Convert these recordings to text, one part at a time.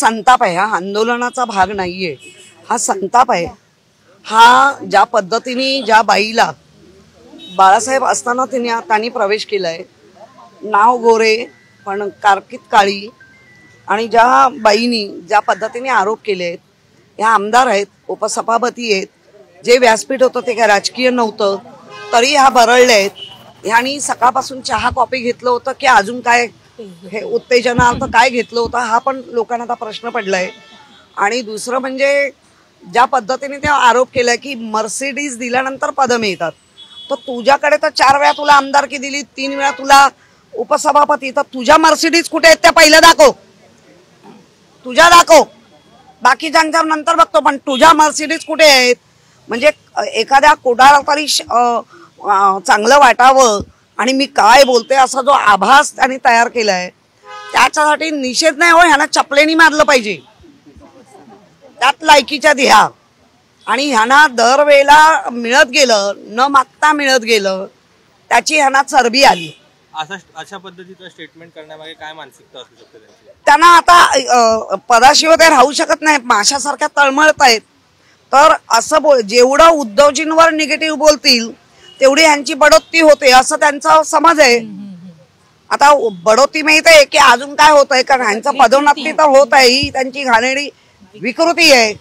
संताप आहे, हा आंदोलनाचा भाग नाहीये, हा संताप आहे। हा ज्या पद्धतीने ज्या बाईला बाळासाहेब असताना त्यांनी प्रवेश केलाय, नाव गोरे पण कारकीत काळी, आणि ज्या बाईनी ज्या पद्धतीने आरोप केले आहेत, ह्या आमदार आहेत, उपसभापती आहेत, जे व्यासपीठ होतं ते काय राजकीय नव्हतं तरी ह्या बरळले आहेत। ह्यांनी सकाळपासून चहा कॉफी घेतलं होतं की अजून काय हे उत्तेजनार्थ काय घेतलं होतं, हा पण लोकांना आता प्रश्न पडलाय। आणि दुसरं म्हणजे ज्या पद्धतीने ते आरोप केलाय की मर्सिडीज दिल्यानंतर पदं मिळतात, तर तुझ्याकडे तर 4 वेळा तुला आमदारकी दिली, 3 वेळा तुला उपसभापती, तर तुझ्या मर्सिडीज कुठे आहेत त्या पहिलं दाखव, तुझ्या दाखव, बाकीच्यांच्या नंतर बघतो, पण तुझ्या मर्सिडीज कुठे आहेत? म्हणजे एखाद्या कोडाला तरी चांगलं वाटावं आणि मी काय बोलते असा जो आभास त्यांनी तयार केलाय, त्याच्यासाठी निषेध नाही हो, ह्यांना चपलेनी मारलं पाहिजे, त्यात लायकीच्या ध्या। आणि ह्यांना दरवेळेला मिळत गेलं, न मागता मिळत गेलं, त्याची ह्यांना चरबी आली। अशा पद्धतीचं स्टेटमेंट करण्यामागे काय मानसिकता असू शकते त्यांची? त्यांना आता पदाशिवाय ते राहू शकत नाही, माशासारख्या तळमळत आहेत। तर असं जेवढं उद्धवजींवर निगेटिव्ह बोलतील तेवढी ह्यांची बढोत्ती होते असं त्यांचा समज आहे। आता बढोत्ती माहित आहे की अजून काय होत आहे, कारण ह्यांचं पदोन्नती तर होत आहे, ही त्यांची घाणेरडी विकृती आहे।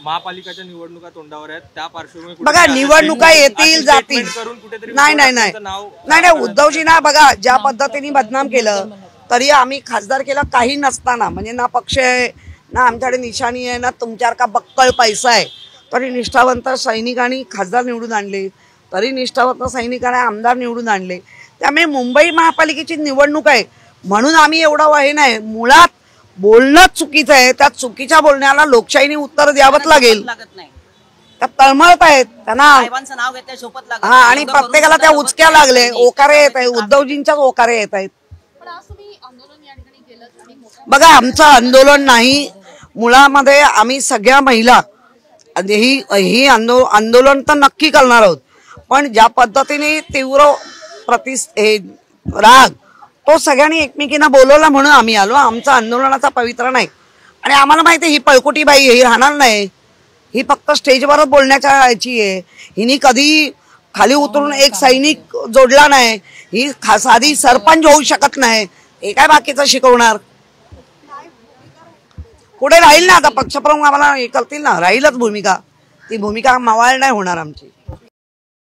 महापालिकेच्या निवडणुका तोंडावर आहेत, त्या पार्श्वभूमीवर बघा निवडणुका येतील जातील, नाही नाही नाही नाही उद्धवजींना बघा ज्या पद्धतीने बदनाम केलं, तरी आम्ही खासदार केला काही नसताना, म्हणजे ना पक्ष आहे ना आमच्याकडे निशाणी आहे ना तुमच्यासारखा बक्कळ पैसा आहे, तरी निष्ठावंत सैनिकांनी खासदार निवडून आणले, तरी निष्ठावंत सैनिकांनी आमदार निवडून आणले। त्यामुळे मुंबई महापालिकेची निवडणूक आहे म्हणून आम्ही एवढं हे नाही, मुळात बोलणं चुकीचं आहे, त्या चुकीच्या बोलण्याला लोकशाहीने उत्तर द्यावंच लागेल। त्या तळमळत आहेत त्यांना, हा, आणि प्रत्येकाला त्या उचक्या लागले, ओकारे येत आहे, उद्धवजींच्याच ओकारे येत आहेत। बघा आमचं आंदोलन नाही, मुळामध्ये आम्ही सगळ्या महिला ही आंदोलन तर नक्की करणार आहोत, पण ज्या पद्धतीने तीव्र राग तो सगळ्यांनी एकमेकींना बोलवला म्हणून आम्ही आलो। आमचा आंदोलनाचा पवित्रा नाही, आणि आम्हाला माहिती आहे ही पळकुटी बाई ही राहणार नाही, ही फक्त स्टेजवरच बोलण्याच्या याची आहे, हिने कधी खाली उतरून एक सैनिक जोडला नाही, ही साधी सरपंच होऊ शकत नाही, हे काय बाकीचं शिकवणार? पुढे राहील ना, आता पक्षप्रमुख आम्हाला हे करतील ना, राहीलच भूमिका, ती भूमिका मावळ नाही होणार आमची।